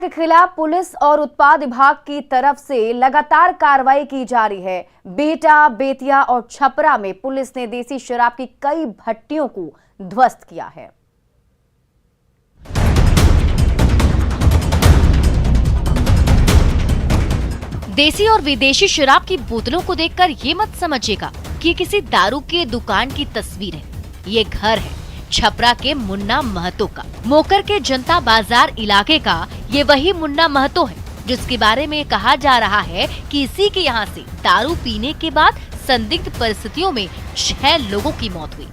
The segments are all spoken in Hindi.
के खिलाफ पुलिस और उत्पाद विभाग की तरफ से लगातार कार्रवाई की जा रही है। बेटा, बेतिया और छपरा में पुलिस ने देसी शराब की कई भट्टियों को ध्वस्त किया है। देसी और विदेशी शराब की बोतलों को देखकर ये मत समझिएगा कि ये किसी दारू के दुकान की तस्वीर है। ये घर है छपरा के मुन्ना महतो का। मोकर के जनता बाजार इलाके का ये वही मुन्ना महतो है जिसके बारे में कहा जा रहा है कि इसी के यहाँ से दारू पीने के बाद संदिग्ध परिस्थितियों में 6 लोगों की मौत हुई।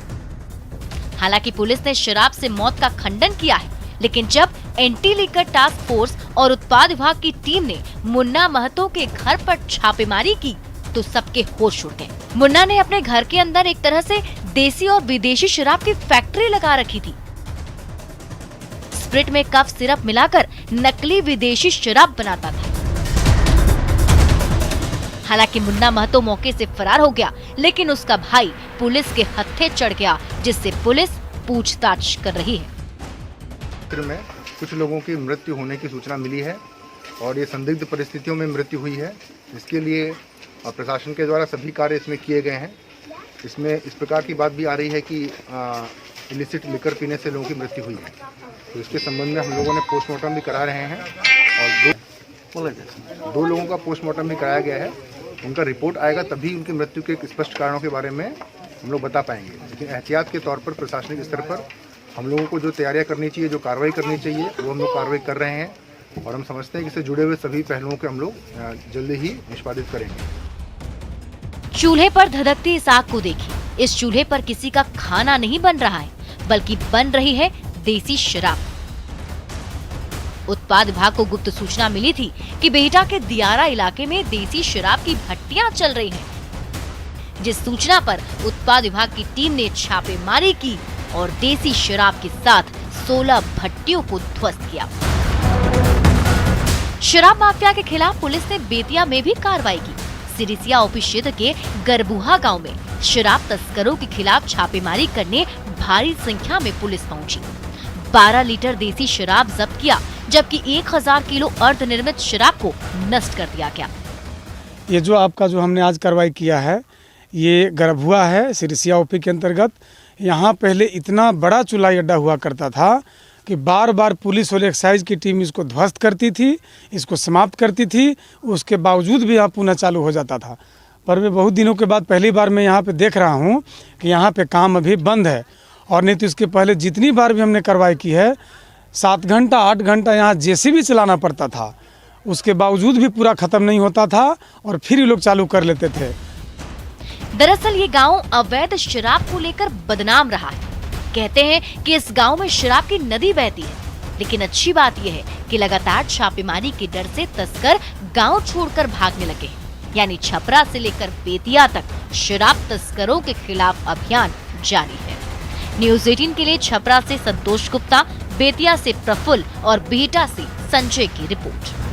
हालांकि पुलिस ने शराब से मौत का खंडन किया है, लेकिन जब एंटी लीकर टास्क फोर्स और उत्पाद विभाग की टीम ने मुन्ना महतो के घर पर छापेमारी की तो सबके होश उड़ गए। मुन्ना ने अपने घर के अंदर एक तरह से देसी और विदेशी शराब की फैक्ट्री लगा रखी थी। स्प्रिट में कफ सिरप मिलाकर नकली विदेशी शराब बनाता था। हालांकि मुन्ना महतो मौके से फरार हो गया, लेकिन उसका भाई पुलिस के हत्थे चढ़ गया, जिससे पुलिस पूछताछ कर रही है। में कुछ लोगों की मृत्यु होने की सूचना मिली है और ये संदिग्ध परिस्थितियों में मृत्यु हुई है। इसके लिए प्रशासन के द्वारा सभी कार्य इसमें किए गए हैं। इसमें इस प्रकार की बात भी आ रही है कि इलिसिट लिकर पीने से लोगों की मृत्यु हुई है, तो इसके संबंध में हम लोगों ने पोस्टमार्टम भी करा रहे हैं और दो लोगों का पोस्टमार्टम भी कराया गया है। उनका रिपोर्ट आएगा तभी उनकी मृत्यु के स्पष्ट कारणों के बारे में हम लोग बता पाएंगे। लेकिन एहतियात के तौर पर प्रशासनिक स्तर पर हम लोगों को जो तैयारियां करनी चाहिए, जो कार्रवाई करनी चाहिए, वो हम लोग कार्रवाई कर रहे हैं और हम समझते हैं कि इससे जुड़े हुए सभी पहलुओं के हम लोग जल्दी ही निष्पादित करेंगे। चूल्हे पर धधकती इस आग को देखिए। इस चूल्हे पर किसी का खाना नहीं बन रहा है, बल्कि बन रही है देसी शराब। उत्पाद विभाग को गुप्त सूचना मिली थी कि बेहटा के दियारा इलाके में देसी शराब की भट्टियां चल रही हैं। जिस सूचना पर उत्पाद विभाग की टीम ने छापेमारी की और देसी शराब के साथ 16 भट्टियों को ध्वस्त किया। शराब माफिया के खिलाफ पुलिस ने बेतिया में भी कार्रवाई की। सिरिसिया ओपी क्षेत्र के गरबुहा गांव में शराब तस्करों के खिलाफ छापेमारी करने भारी संख्या में पुलिस पहुंची। 12 लीटर देसी शराब जब्त किया, जबकि 1000 किलो अर्धनिर्मित शराब को नष्ट कर दिया गया। ये जो हमने आज कार्रवाई किया है, ये गरबुहा है, सिरिसिया ओपी के अंतर्गत। यहाँ पहले इतना बड़ा चुलाई अड्डा हुआ करता था कि बार बार पुलिस और एक्साइज की टीम इसको ध्वस्त करती थी, इसको समाप्त करती थी। उसके बावजूद भी यहाँ पुनः चालू हो जाता था। पर वे बहुत दिनों के बाद पहली बार मैं यहाँ पे देख रहा हूँ कि यहाँ पे काम अभी बंद है। और नहीं तो इसके पहले जितनी बार भी हमने कार्रवाई की है, 7 घंटा 8 घंटा यहाँ जेसीबी चलाना पड़ता था। उसके बावजूद भी पूरा खत्म नहीं होता था और फिर ये लोग चालू कर लेते थे। दरअसल ये गांव अवैध शराब को लेकर बदनाम रहा है। कहते हैं कि इस गांव में शराब की नदी बहती है, लेकिन अच्छी बात यह है कि लगातार छापेमारी के डर से तस्कर गांव छोड़कर भागने लगे हैं। यानी छपरा से लेकर बेतिया तक शराब तस्करों के खिलाफ अभियान जारी है। न्यूज़ 18 के लिए छपरा से संतोष गुप्ता, बेतिया से प्रफुल्ल और बेहटा से संजय की रिपोर्ट।